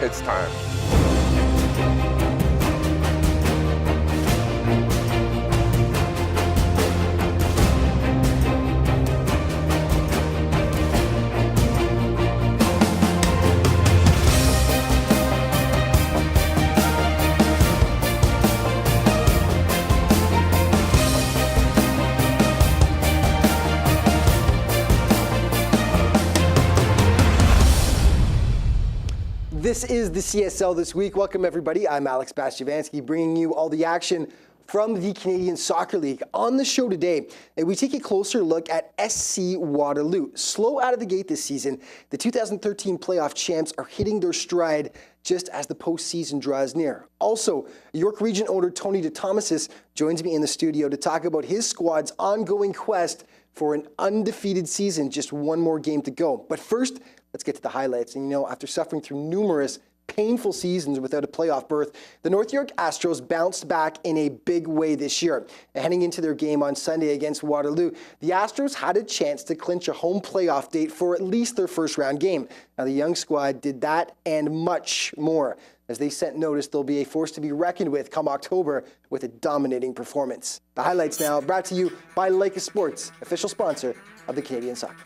It's time. This is the CSL This Week. Welcome, everybody. I'm Alex Bastiavansky, bringing you all the action from the Canadian Soccer League. On the show today, we take a closer look at SC Waterloo. Slow out of the gate this season, the 2013 playoff champs are hitting their stride just as the postseason draws near. Also, York Region owner Tony DeThomasis joins me in the studio to talk about his squad's ongoing quest for an undefeated season, just one more game to go. But first, let's get to the highlights. And after suffering through numerous painful seasons without a playoff berth, the North York Astros bounced back in a big way this year. And heading into their game on Sunday against Waterloo, the Astros had a chance to clinch a home playoff date for at least their first round game. Now, the young squad did that and much more, as they sent notice they'll be a force to be reckoned with come October with a dominating performance. The highlights now brought to you by Leica Sports, official sponsor of the Canadian Soccer.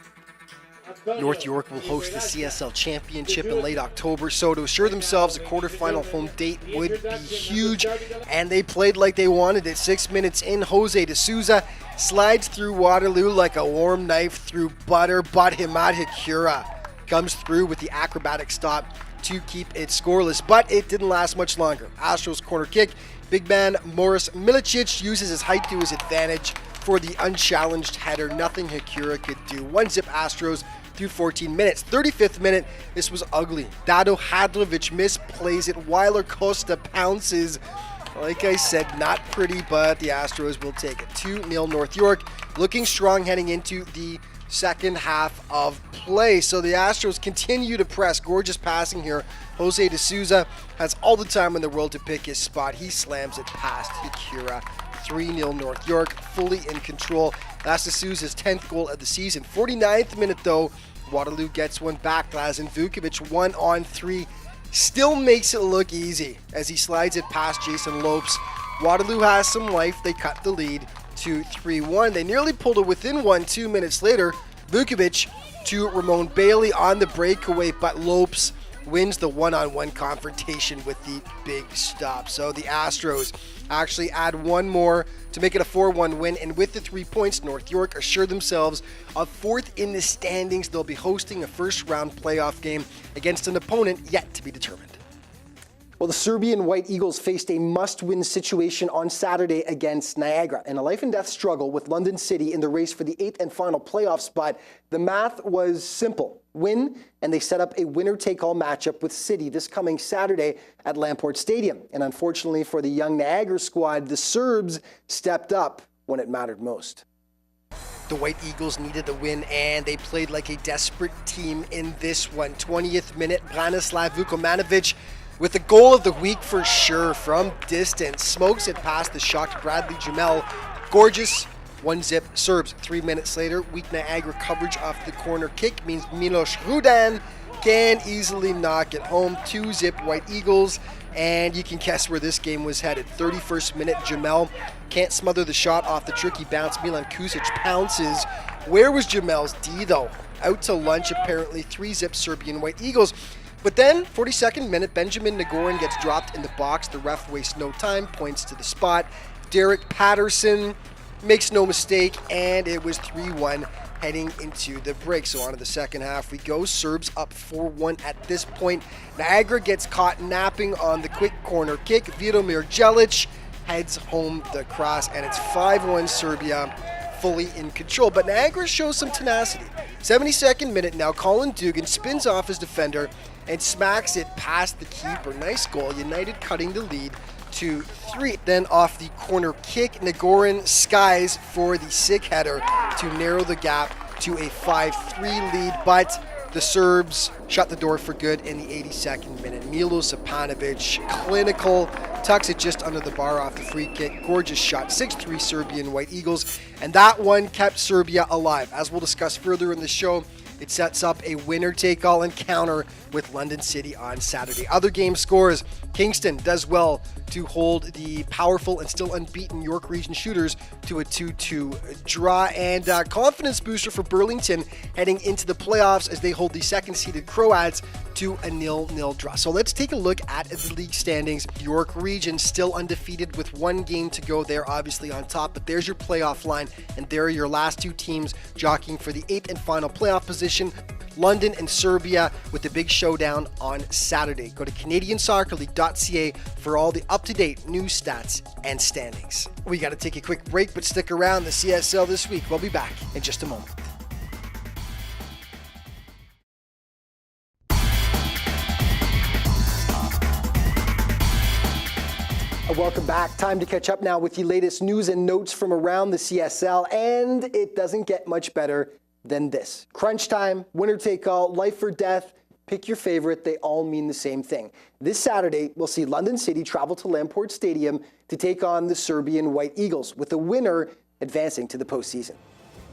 North York will host the CSL Championship in late October, so to assure themselves a quarterfinal home date would be huge, and they played like they wanted it. 6 minutes in, Jose de Souza slides through Waterloo like a warm knife through butter, but Himad Hikura comes through with the acrobatic stop to keep it scoreless, but it didn't last much longer. Astros corner kick, big man Morris Milicic uses his height to his advantage for the unchallenged header. Nothing Hikura could do. 1-0 Astros through 14 minutes. 35th minute, this was ugly. Dado Hadlovic misplays it. Weiler Costa pounces. Like I said, not pretty, but the Astros will take it. 2-0 North York, looking strong heading into the second half of play. So the Astros continue to press. Gorgeous passing here. Jose de Souza has all the time in the world to pick his spot. He slams it past Hikura. 3-0 North York, fully in control. That's de Souza's 10th goal of the season. 49th minute though, Waterloo gets one back. Glazin Vukovic 1-on-3. Still makes it look easy as he slides it past Jason Lopes. Waterloo has some life. They cut the lead to 3-1. They nearly pulled it within 1 2 minutes later. Vukovic to Ramon Bailey on the breakaway, but Lopes wins the one-on-one confrontation with the big stop. So the Astros actually add one more to make it a 4-1 win, and with the 3 points, North York assure themselves of 4th in the standings. They'll be hosting a first-round playoff game against an opponent yet to be determined. Well, the Serbian White Eagles faced a must-win situation on Saturday against Niagara in a life-and-death struggle with London City in the race for the 8th and final playoff spot. The math was simple. Win, and they set up a winner-take-all matchup with City this coming Saturday at Lamport Stadium. And unfortunately for the young Niagara squad, the Serbs stepped up when it mattered most. The White Eagles needed a win, and they played like a desperate team in this one. 20th minute, Branislav Vukomanovic with the goal of the week for sure from distance. Smokes it past the shocked Bradley Jamel. Gorgeous. 1-0 Serbs. 3 minutes later, weak Niagara coverage off the corner kick means Miloš Rudan can easily knock it home. 2-0 White Eagles, and you can guess where this game was headed. 31st minute, Jamel can't smother the shot off the tricky bounce. Milan Kusic pounces. Where was Jamel's D though? Out to lunch apparently. 3-0 Serbian White Eagles. But then, 42nd minute, Benjamin Nagorin gets dropped in the box. The ref wastes no time, points to the spot. Derek Patterson makes no mistake, and it was 3-1 heading into the break. So on to the second half we go. Serbs up 4-1 at this point. Niagara gets caught napping on the quick corner kick. Vidomir Jelic heads home the cross, and it's 5-1 Serbia, fully in control. But Niagara shows some tenacity. 72nd minute now, Colin Dugan spins off his defender and smacks it past the keeper. Nice goal. United cutting the lead to 3. Then off the corner kick, Nagorin skies for the sick header to narrow the gap to a 5-3 lead, but the Serbs shut the door for good in the 82nd minute. Milo Sapanovic, clinical tucks it just under the bar off the free kick. Gorgeous shot, 6-3 Serbian White Eagles, and that one kept Serbia alive. As we'll discuss further in the show, it sets up a winner-take-all encounter with London City on Saturday. Other game scores, Kingston does well to hold the powerful and still unbeaten York Region Shooters to a 2-2 draw, and confidence booster for Burlington heading into the playoffs as they hold the second-seeded Croats to a 0-0 draw. So let's take a look at the league standings. York Region still undefeated with one game to go. They're obviously on top, but there's your playoff line, and there are your last two teams jockeying for the 8th and final playoff position. London and Serbia with the big showdown on Saturday. Go to CanadianSoccerLeague.ca for all the up-to-date news, stats, and standings. We got to take a quick break, but stick around. The CSL this week. We'll be back in just a moment. Welcome back. Time to catch up now with the latest news and notes from around the CSL, and it doesn't get much better than this. Crunch time, winner take all, life or death, pick your favorite, they all mean the same thing. This Saturday, we'll see London City travel to Lamport Stadium to take on the Serbian White Eagles, with the winner advancing to the postseason.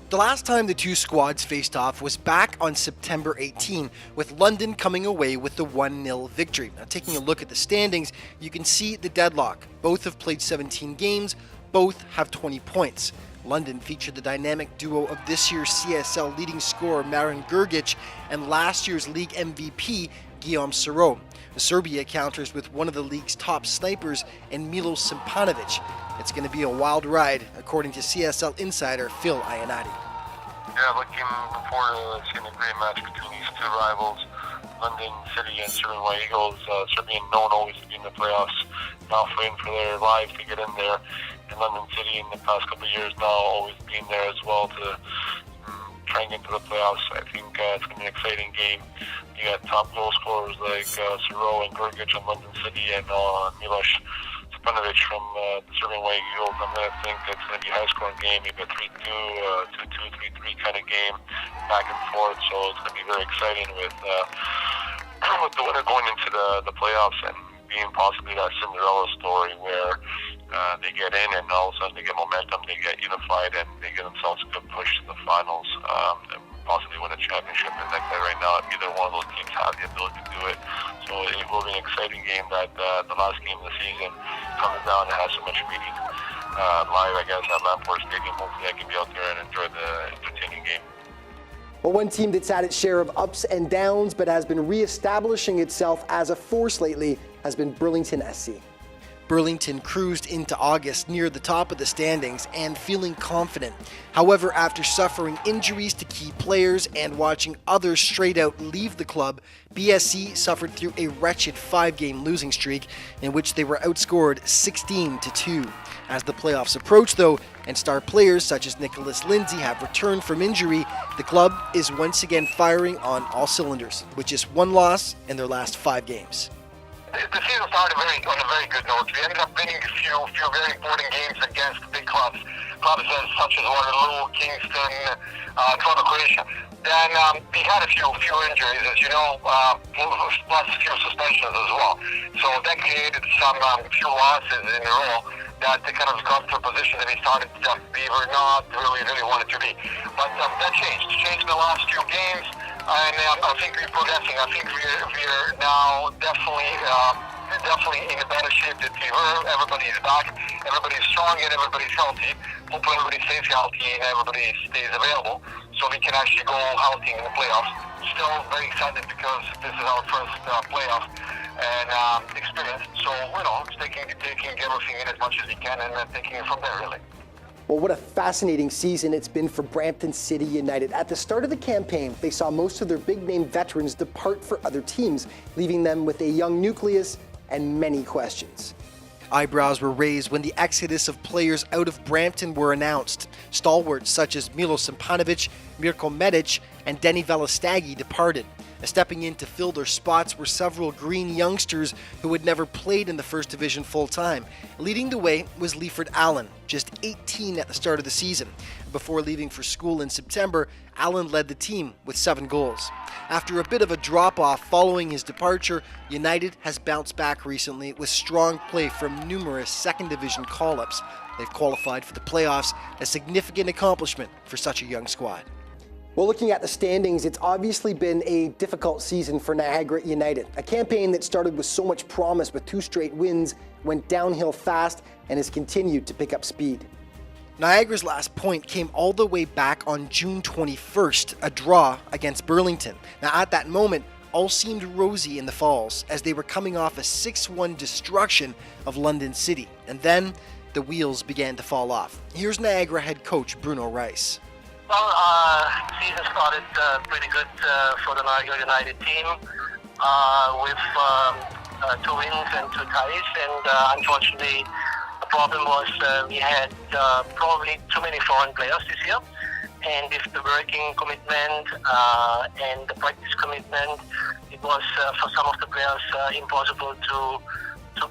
The last time the two squads faced off was back on September 18, with London coming away with the 1-0 victory. Now, taking a look at the standings, you can see the deadlock. Both have played 17 games, both have 20 points. London featured the dynamic duo of this year's CSL leading scorer Marin Grgic and last year's league MVP Guillaume Soro. Serbia counters with one of the league's top snipers in Milo Simpanovic. It's going to be a wild ride, according to CSL insider Phil Iannotti. Yeah, looking forward to seeing a great match between these two rivals, London City and Serbian White Eagles. Serbian known always to be in the playoffs, now fighting for their lives to get in there. And London City in the past couple of years now always been there as well to try and get to the playoffs. I think it's going to be an exciting game. You got top goal scorers like Soro and Grgic on London City and Miloš Stepanovic from the Serbian White Eagles. I'm going to think it's going to be a high-scoring game, maybe a 3-2, 2-2, 3-3 kind of game, back and forth. So it's going to be very exciting with the winner going into the playoffs and being possibly that Cinderella story where they get in and all of a sudden they get momentum, they get unified, and they get themselves a good push to the finals, and possibly win a championship. And like that right now, either one of those teams have the ability to do it. So it will be an exciting game that the last game of the season comes down and has so much meaning. Live, I guess, at Lamport Stadium. Hopefully I can be out there and enjoy the entertaining game. Well, one team that's had its share of ups and downs but has been reestablishing itself as a force lately has been Burlington SC. Burlington cruised into August near the top of the standings and feeling confident. However, after suffering injuries to key players and watching others straight out leave the club, BSC suffered through a wretched 5-game losing streak in which they were outscored 16-2. As the playoffs approach, though, and star players such as Nicholas Lindsay have returned from injury, the club is once again firing on all cylinders, with just one loss in their last 5 games. The season started on a very good note. We ended up winning a few very important games against big clubs such as Waterloo, Kingston, Toronto, Croatia. Then we had a few injuries, as you know, plus a few suspensions as well. So that created some few losses in a row that they kind of got to a position that we started that we were not really wanted to be. But that changed in the last few games. And I think we're progressing. I think we're now definitely in a better shape than we were. Everybody's back, everybody's strong, and everybody's healthy. Hopefully everybody stays healthy and everybody stays available so we can actually go hunting in the playoffs. Still very excited because this is our first playoff and experience. So, taking everything in as much as we can and taking it from there, really. Well, what a fascinating season it's been for Brampton City United. At the start of the campaign, they saw most of their big-name veterans depart for other teams, leaving them with a young nucleus and many questions. Eyebrows were raised when the exodus of players out of Brampton were announced. Stalwarts such as Milo Simpanovic, Mirko Medic, and Denny Velostagi departed. Stepping in to fill their spots were several green youngsters who had never played in the First Division full-time. Leading the way was Leiford Allen, just 18 at the start of the season. Before leaving for school in September, Allen led the team with 7 goals. After a bit of a drop-off following his departure, United has bounced back recently with strong play from numerous Second Division call-ups. They've qualified for the playoffs, a significant accomplishment for such a young squad. Well, looking at the standings, it's obviously been a difficult season for Niagara United. A campaign that started with so much promise with 2 straight wins, went downhill fast, and has continued to pick up speed. Niagara's last point came all the way back on June 21st, a draw against Burlington. Now, at that moment, all seemed rosy in the Falls as they were coming off a 6-1 destruction of London City. And then the wheels began to fall off. Here's Niagara head coach Bruno Rice. Well, season started pretty good for the Niagara United team with 2 wins and 2 ties, and unfortunately the problem was we had probably too many foreign players this year, and with the working commitment and the practice commitment, it was for some of the players impossible to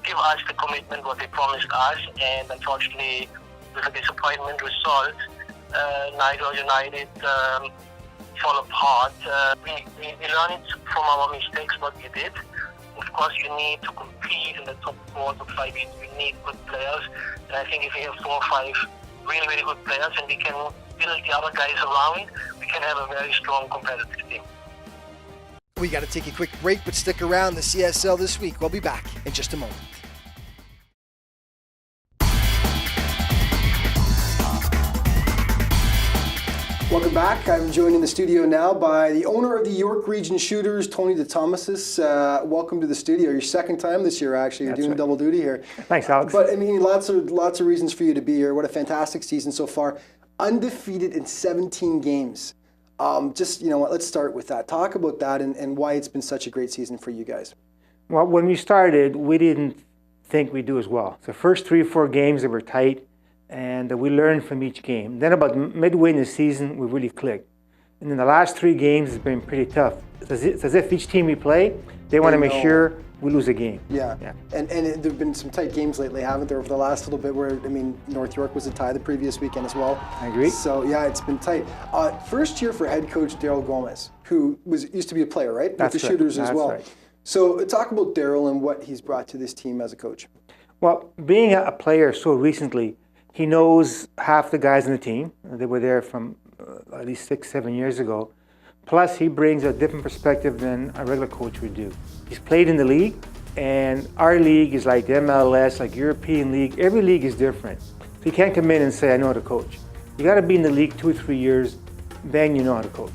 give us the commitment what they promised us, and unfortunately with a disappointment result, Niagara United fall apart. We learned from our mistakes what we did. Of course, you need to compete in the top 4 to 5. You need good players, and I think if we have 4 or 5 really, really good players and we can build the other guys around, we can have a very strong competitive team. We got to take a quick break, but stick around. The CSL this week. We'll be back in just a moment. Welcome back. I'm joined in the studio now by the owner of the York Region Shooters, Tony DeThomasis. Welcome to the studio. Your second time this year, actually. You're doing double duty here. Thanks, Alex. But I mean, lots of reasons for you to be here. What a fantastic season so far. Undefeated in 17 games. Just, you know what, let's start with that. Talk about that and why it's been such a great season for you guys. Well, when we started, we didn't think we'd do as well. The first 3 or 4 games, they were tight, and we learned from each game. Then about midway in the season, we really clicked. And then the last 3 games has been pretty tough. It's as if each team we play, they want to make sure we lose a game. Yeah. And there have been some tight games lately, haven't there, over the last little bit where, I mean, North York was a tie the previous weekend as well. I agree. So, yeah, it's been tight. First year for head coach Daryl Gomez, who used to be a player, right? That's with the right. Shooters as well. Right. So talk about Daryl and what he's brought to this team as a coach. Well, being a player so recently, he knows half the guys on the team. They were there from at least 6-7 years ago. Plus, he brings a different perspective than a regular coach would do. He's played in the league, and our league is like the MLS, like European league. Every league is different. So you can't come in and say, I know how to coach. You got to be in the league 2 or 3 years, then you know how to coach.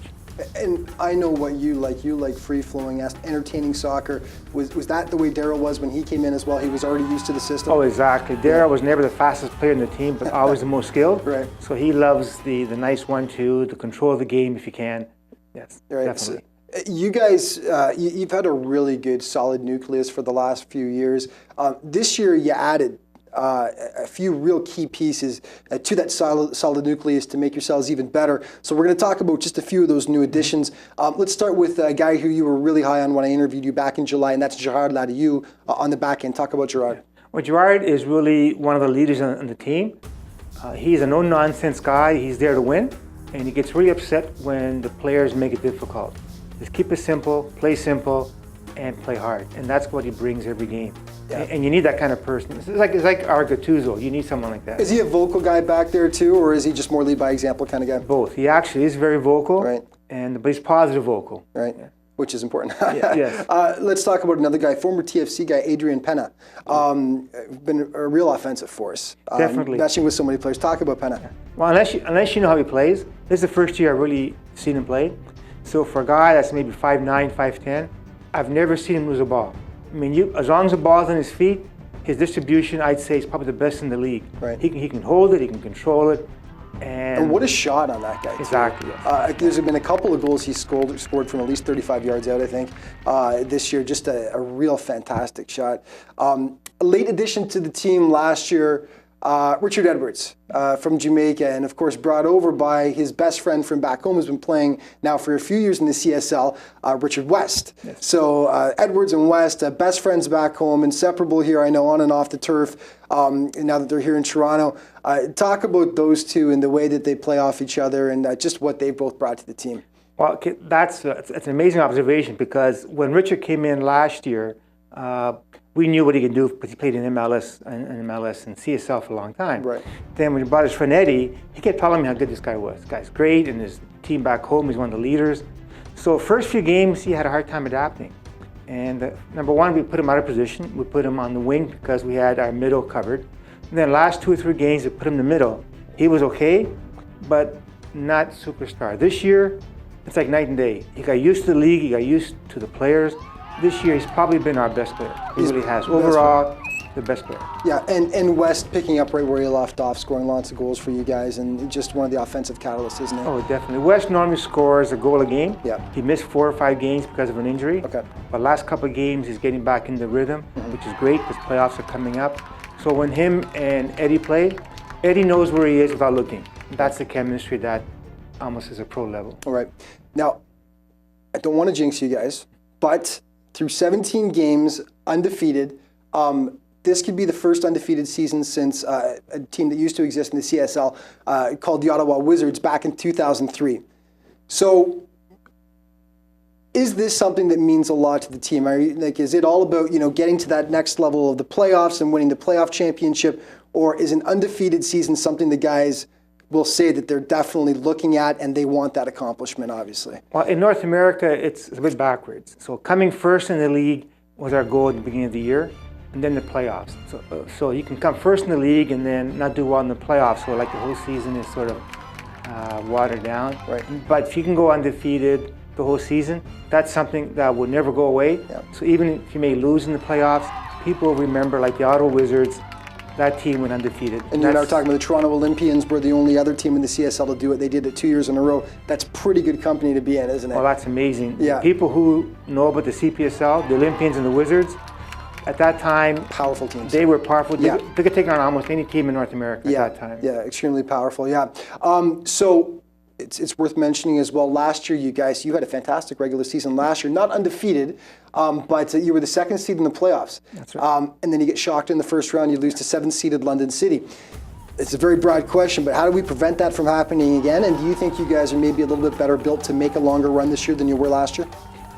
And I know what you like free-flowing, entertaining soccer. Was that the way Daryl was when he came in as well? He was already used to the system? Oh, exactly. Daryl was never the fastest player in the team, but always the most skilled. Right. So he loves the nice 1-2, the control of the game if you can. Yes, right. definitely. So you guys, you've had a really good, solid nucleus for the last few years. This year you added a few real key pieces to that solid nucleus to make yourselves even better. So we're going to talk about just a few of those new additions. Let's start with a guy who you were really high on when I interviewed you back in July, and that's Gerard Ladieu on the back end. Talk about Gerard. Well, Gerard is really one of the leaders on the team. He's a no-nonsense guy. He's there to win, and he gets really upset when the players make it difficult. Just keep it simple, and play hard, and that's what he brings every game. Yeah. And you need that kind of person. It's like our Gattuso. You need someone like that. Is he a vocal guy back there too, or is he just more lead by example kind of guy? Both. He actually is very vocal, right? But he's positive vocal, right? Yeah. Which is important. Yes. Let's talk about another guy, former TFC guy, Adrian Pena. Been a real offensive force. Definitely. Meshing with so many players. Talk about Pena. Yeah. Well, unless you know how he plays, this is the first year I've really seen him play. So for a guy that's maybe 5'9", 5'10", I've never seen him lose a ball. I mean, as long as the ball's on his feet, his distribution, I'd say, is probably the best in the league. Right. He can hold it, he can control it. And what a shot on that guy. Exactly. Yes. There's been a couple of goals he's scored from at least 35 yards out, I think, this year. Just a real fantastic shot. A late addition to the team last year, Richard Edwards from Jamaica, and of course brought over by his best friend from back home, who's been playing now for a few years in the CSL, Richard West. Yes. So Edwards and West, best friends back home, inseparable here, I know, on and off the turf, now that they're here in Toronto. Talk about those two and the way that they play off each other and just what they've both brought to the team. Well, okay, that's an amazing observation, because when Richard came in last year, we knew what he could do because he played in MLS and CSL for a long time. Right. Then when he brought his friend Eddie, he kept telling me how good this guy was. This guy's great, and his team back home, he's one of the leaders. So first few games, he had a hard time adapting. And number one, we put him out of position. We put him on the wing because we had our middle covered. And then last 2 or 3 games, we put him in the middle. He was okay, but not superstar. This year, it's like night and day. He got used to the league. He got used to the players. This year, he's probably been our best player. He really has. Overall, the best player. Yeah, and West picking up right where he left off, scoring lots of goals for you guys, and just one of the offensive catalysts, isn't it? Oh, definitely. West normally scores a goal a game. Yeah. He missed 4 or 5 games because of an injury. Okay. But last couple of games, he's getting back into rhythm, which is great because playoffs are coming up. So when him and Eddie play, Eddie knows where he is without looking. That's the chemistry that almost is a pro level. All right. Now, I don't want to jinx you guys, but through 17 games, undefeated, this could be the first undefeated season since a team that used to exist in the CSL called the Ottawa Wizards back in 2003. So is this something that means a lot to the team? Is it all about, getting to that next level of the playoffs and winning the playoff championship, or is an undefeated season something the guys will say that they're definitely looking at and they want that accomplishment, obviously? Well, in North America, it's a bit backwards. So coming first in the league was our goal at the beginning of the year, and then the playoffs. So you can come first in the league and then not do well in the playoffs. So like the whole season is sort of watered down. Right. But if you can go undefeated the whole season, that's something that will never go away. Yeah. So even if you may lose in the playoffs, people remember, like the Ottawa Wizards, that team went undefeated. And you're now talking about the Toronto Olympians were the only other team in the CSL to do it. They did it 2 years in a row. That's pretty good company to be in, isn't it? Well, that's amazing. Yeah. People who know about the CPSL, the Olympians and the Wizards, at that time, powerful teams. They were powerful. Yeah. They could take on almost any team in North America at that time. Yeah, extremely powerful. Yeah. So it's worth mentioning as well. Last year, you had a fantastic regular season last year, not undefeated, but you were the 2nd seed in the playoffs. That's right. And then you get shocked in the first round. You lose to 7th-seeded London City. It's a very broad question, but how do we prevent that from happening again? And do you think you guys are maybe a little bit better built to make a longer run this year than you were last year?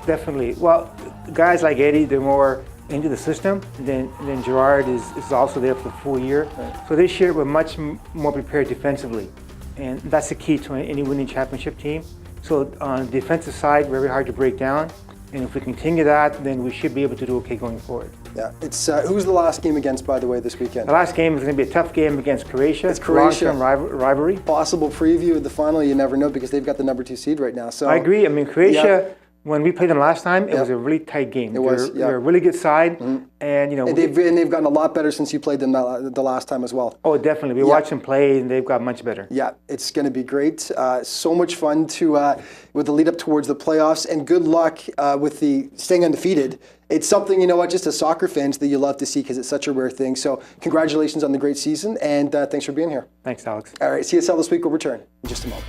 Definitely. Well, guys like Eddie, they're more into the system. Then Gerard is also there for the full year. Right. So this year we're much more prepared defensively. And that's the key to any winning championship team. So on the defensive side, very hard to break down. And if we continue that, then we should be able to do okay going forward. Yeah. It's who's the last game against, by the way, this weekend? The last game is going to be a tough game against Croatia. It's Croatia. Long-term rivalry. Possible preview of the final, you never know, because they've got the number 2 seed right now. So I agree. I mean, Croatia, when we played them last time, it was a really tight game. They're a really good side. And, they've gotten a lot better since you played them the last time as well. Oh, definitely. We watch them play, and they've got much better. Yeah, it's going to be great. So much fun with the lead up towards the playoffs, and good luck with the staying undefeated. It's something, just as soccer fans, that you love to see because it's such a rare thing. So congratulations on the great season, and thanks for being here. Thanks, Alex. All right, CSL This Week will return in just a moment.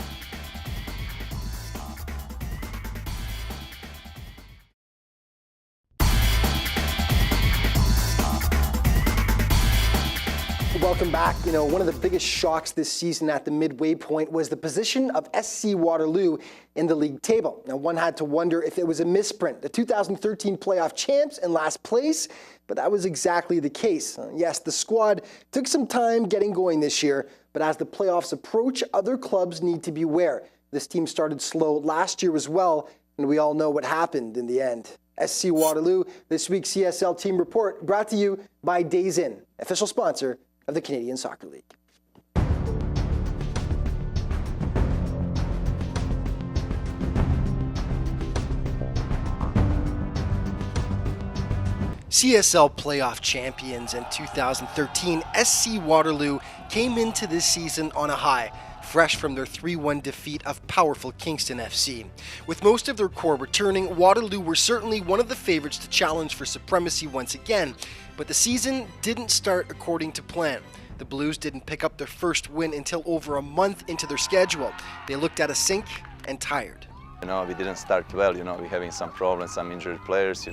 Welcome back. One of the biggest shocks this season at the midway point was the position of SC Waterloo in the league table. Now, one had to wonder if it was a misprint. The 2013 playoff champs in last place, but that was exactly the case. Yes, the squad took some time getting going this year, but as the playoffs approach, other clubs need to beware. This team started slow last year as well, and we all know what happened in the end. SC Waterloo, this week's CSL Team Report, brought to you by Days Inn, official sponsor of the Canadian Soccer League. CSL playoff champions in 2013, SC Waterloo came into this season on a high, fresh from their 3-1 defeat of powerful Kingston FC. With most of their core returning, Waterloo were certainly one of the favorites to challenge for supremacy once again, but the season didn't start according to plan. The Blues didn't pick up their first win until over a month into their schedule. They looked at a sink and tired. We didn't start well, we're having some problems, some injured players,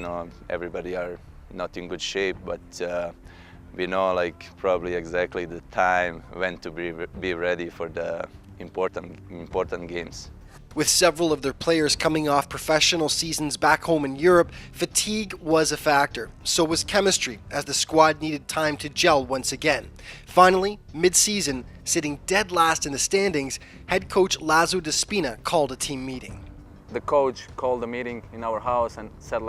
everybody are not in good shape, but we know probably exactly the time when to be ready for the important games. With several of their players coming off professional seasons back home in Europe, fatigue was a factor. So was chemistry, as the squad needed time to gel once again. Finally, mid-season, sitting dead last in the standings, head coach Lazo Despina called a team meeting. The coach called a meeting in our house and said,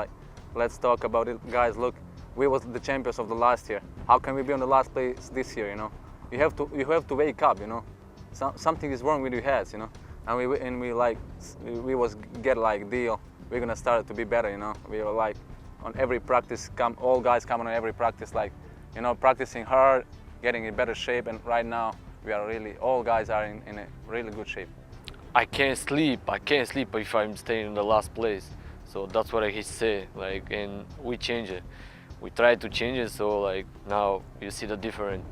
let's talk about it. Guys, look, we was the champions of the last year. How can we be on the last place this year, You have to wake up, Something is wrong with your heads, And we was get deal. We're gonna start to be better, We were on every practice, all guys coming on every practice, practicing hard, getting in better shape. And right now, all guys are in a really good shape. I can't sleep if I'm staying in the last place. So that's what he said, and we change it. We try to change it, so now you see the difference.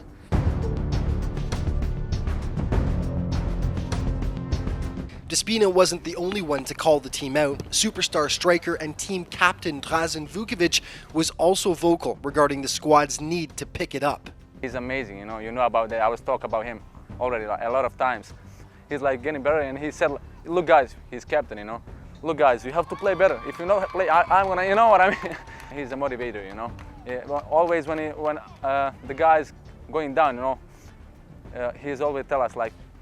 Despina wasn't the only one to call the team out. Superstar striker and team captain Drazen Vukovic was also vocal regarding the squad's need to pick it up. He's amazing, you know about that. I was talking about him already a lot of times. He's getting better, and he said, look guys, he's captain, Look guys, you have to play better. If you don't play, I'm gonna, you know what I mean? He's a motivator, Yeah, always when the guys going down, he's always tell us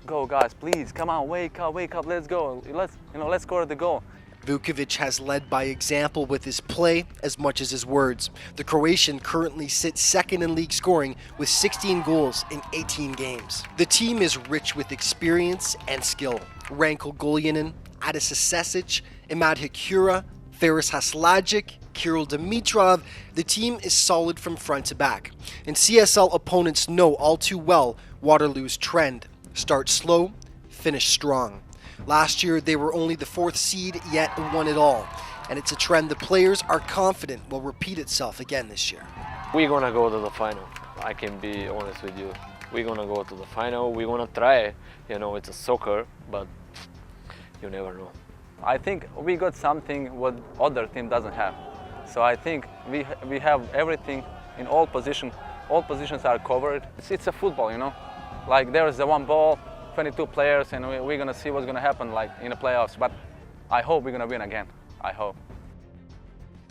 go guys, please, come on, wake up, let's go, let's score the goal. Vukovic has led by example with his play as much as his words. The Croatian currently sits second in league scoring with 16 goals in 18 games. The team is rich with experience and skill. Ranko Goljanin, Adis Sesic, Imad Hikura, Faris Haslagic, Kirill Dimitrov, the team is solid from front to back. And CSL opponents know all too well Waterloo's trend. Start slow, finish strong. Last year, they were only the 4th seed, yet won it all. And it's a trend the players are confident will repeat itself again this year. We're gonna go to the final. I can be honest with you. We're gonna go to the final. We're gonna try. It's a soccer, but you never know. I think we got something what other team doesn't have. So I think we have everything in all positions. All positions are covered. It's a football, there's the one ball, 22 players, and we're gonna see what's gonna happen in the playoffs. But I hope we're gonna win again. I hope.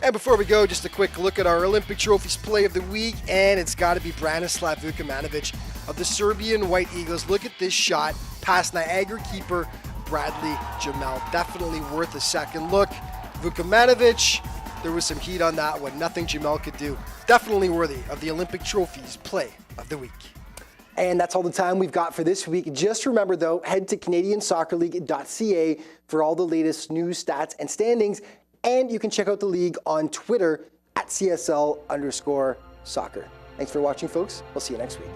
And before we go, just a quick look at our Olympic Trophies play of the week, and it's got to be Branislav Vukomanovic of the Serbian White Eagles. Look at this shot past Niagara keeper Bradley Jamel. Definitely worth a second look. Vukomanovic, there was some heat on that one. Nothing Jamel could do. Definitely worthy of the Olympic Trophies play of the week. And that's all the time we've got for this week. Just remember, though, head to CanadianSoccerLeague.ca for all the latest news, stats, and standings. And you can check out the league on Twitter at CSL_soccer. Thanks for watching, folks. We'll see you next week.